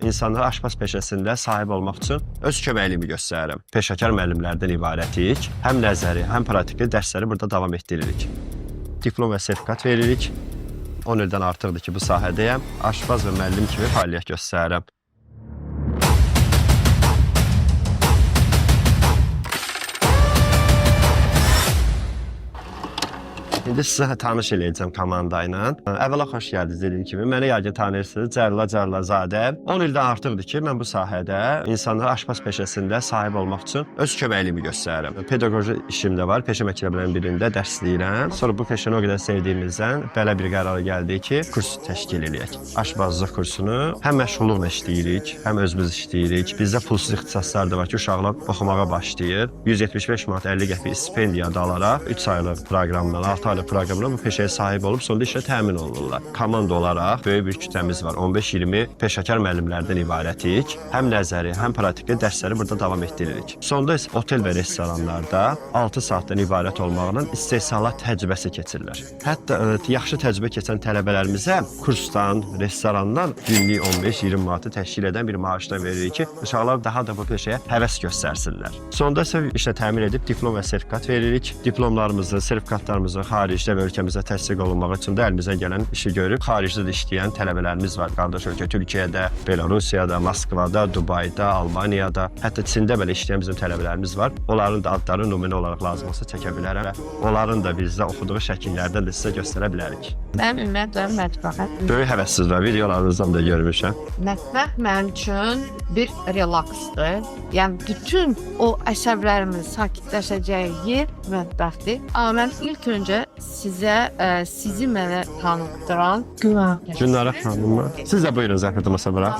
insanlara aşpaz peşəsində sahib olmaq üçün öz köməkliyimi göstərirəm. Peşəkar müəllimlərdən ibarətik. Həm nəzəri, həm praktiki dərsləri burada davam etdiririk. Diplom və sertifikat veririk. 10 ildən artıqdır ki, bu sahədəyəm. Aşpaz və müəllim kimi fəaliyyət göstərirəm. İndi sizə tanış eləyəcəm komanda ilə. Əvvəla xoş gəldiniz dediyim kimi. Məni yəqin tanıyırsınız. Cəlila Cəlilzadə. 10 ildən artıqdır ki, mən bu sahədə insanlara aşpaz peşəsində sahib olmaq üçün öz köməkliyimi göstərirəm. Pedaqoji işim də var. Peşə məktəblərinin birində dərsləyirəm. Sonra bu peşəni o qədər sevdiyimizdən belə bir qərara gəldik ki, kurs təşkil eləyək. Aşpazlıq kursunu həm məşğulluqla işləyirik, həm özümüz işləyirik. Bizdə pulsuz ixtisaslar da var ki, uşaqlar oxumağa başlayır. 175 manat 50 qəpik stipendiya da alaraq 3 aylıq proqramdan 6 aylıq proqramla bu peşəyə sahib olub, sonda işə təmin olurlar. Komanda olaraq böyük bir kütləmiz var. 15-20 peşəkar müəllimlərdən ibarətik. Həm nəzəri, həm praktiki dərsləri burada davam etdiririk. Sonda isə otel və restoranlarda 6 saatdan ibarət olmaqla istehsalat təcrübəsi keçirilir. Hətta yaxşı təcrübə keçən tələbələrimizə kursdan, restorandan günlük 15-20 manatı təşkil edən bir maaşdan veririk ki, uşaqlar daha da bu peşəyə həvəs göstərsinlər. Sonda isə işlə təmin edib diplom və sertifikat veririk. Diplomlarımızı, sertifikatlarımızı xaricdə və ölkəmizə təsdiq olunmaq üçün də əlimizə gələn işi görüb xaricdə də işləyən tələbələrimiz var. Qardaş ölkə Türkiyədə, Belarusiyada, Moskvada, Dubayda, Almaniyada, hətta Çində belə işləyən bizim tələbələrimiz var. Onların da adları nümunə olaraq lazım olsa çəkə bilərəm və onların da bizdə oxuduğu şəkillərdən də sizə göstərə bilərik. Mən ümumiyyətlə mətbəxə Böyük həvəssiz və videolarınızdan da görmüşəm. mətbəx mənim üçün bir relaksdır. Yəni bütün o əsəblərimin sakitləşəcəyi yer mətbəxdir. Amma mən ilk öncə sizi mənə tanıtdıran Günlərə xanımı. Siz də buyurun zəhmət olmasa bura.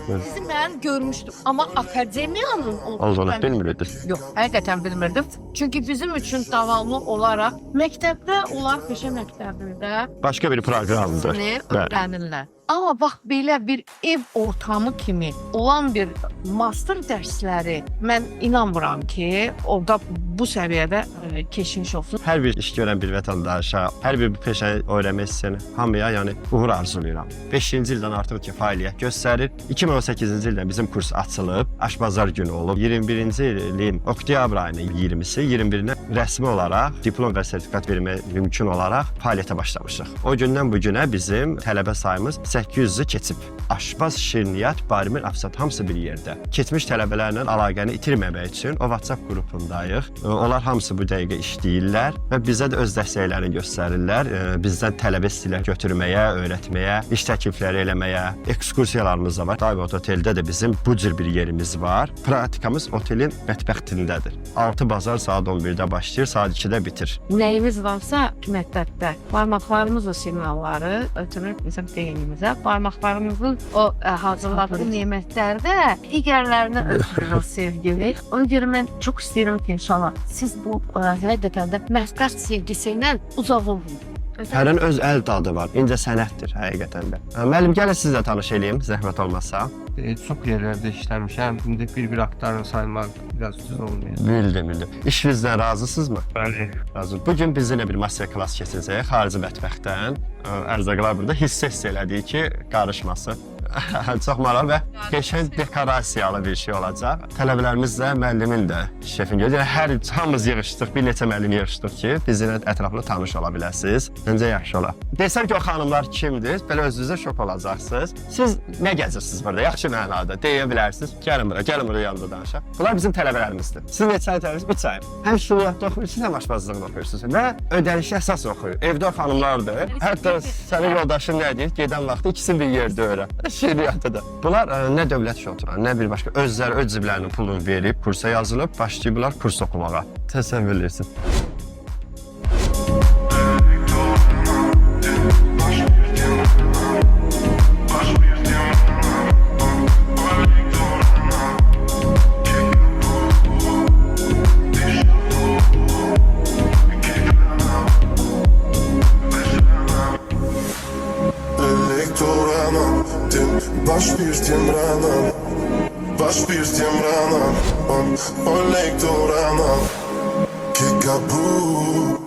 Sizi mən görmüşdüm, amma akademiyanın Olduğunu bilmirdiniz. Yox, həqiqətən bilmirdim. Çünki bizim üçün davamlı olaraq məktəbdə, onlar peşə məktəbində Başqa bir proqramdır. öyrənirlər. Amma bax belə bir ev ortamı kimi olan bir master dərsləri mən inanmıram ki, orada bu səviyyədə keçmiş olsun. Hər bir iş görən bir vətəndaşa, hər bir peşəni öyrənmək istəyən hamıya, yəni uğur arzulayıram. 5-ci ildən artıq ki, fəaliyyət göstərir. 2018-ci ildə bizim kurs açılıb, Aşpazlar günü olub. 21-ci ilin oktyabr ayının 20-si, 21-nə rəsmi olaraq diplom və sertifikat vermək mümkün olaraq fəaliyyətə başlamışıq. O gündən bu günə bizim tələbə sayımız 800-ü keçib. Aşpaz, şirniyyat, barimin, afisat hamısı bir yerdə. Keçmiş tələbələrlə əlaqəni itirməmək üçün o WhatsApp qrupundayıq. Onlar hamısı bu dəqiqə işləyirlər və bizə də öz dəstəklərini göstərirlər. Bizdən tələbə istəyirlər götürməyə, öyrətməyə, iş təklifləri eləməyə, ekskursiyalarımız da var. Davet oteldə də bizim bu cür bir yerimiz var. Praktikamız otelin mətbəxtindədir. 6 bazar saat 11-də başlayır, saat 2-də bitir. Nəyimiz varsa mətbəxtdə barmaqlarımızla siqnalları ötürür bizim beynimizə. Barmaqlarımızın o hazırladığı nemətlərdə digərlərinə ötürür sevgili. Ona görə mən çox istəyirəm ki, inşallah siz bu həqiqətən də mətbəx sevgisindən uzaq olun. Hərin öz əl dadı var, incə sənətdir həqiqətən də. Müəllim, gəlin siz də tanış eləyim, zəhmət olmasa. Çox yerlərdə işləmişəm. İndi bir aktarını saymaq biraz düz olmuyor. Bildim. İşinizdən razısınızmı? Bəli. Razı. Bugün bizimlə bir master klass keçəcək xarici mətbəxdən. Ərzaqlar burada hiss elədik ki, qarışması. Çox maraqlı və qəşəng dekorasiyalı bir şey olacaq. Tələbələrimiz də, müəllimin də şefin görür. Hamımız yığışdıq, bir neçə müəllim yığışdıq ki, bizimlə ətraflı tanış ola biləsiniz. Məncə yaxşı olar. Desəm ki, o xanımlar kimdir? Belə özünüzə şok olacaqsınız. Siz nə gəzirsiniz burada? Yaxşı mənada deyə bilərsiniz. Gəlin bura yanında danışaq. Bunlar bizim tələbələrimizdir. Siz neçə tələbələriniz? 3 ay. Həm şirniyyatda oxuyursunuz, həm aşpazlığında oxuyursunuz. Və ödənişi əsas oxuyur. Evdə xanımlardır. Hətta sənin yoldaşın nə deyir? Gedən vaxtı ikisini bir yerdə öyrən. Şirniyyatda da. Bunlar nə dövlət işi oturan, nə bir başqa özləri öz ciblərinin pulunu verib, kursa yazılıb, başlayıblar kurs oxumağa. Təsəvvürlürsün. Başpirtjem rana, on lektor rana, ke kabu.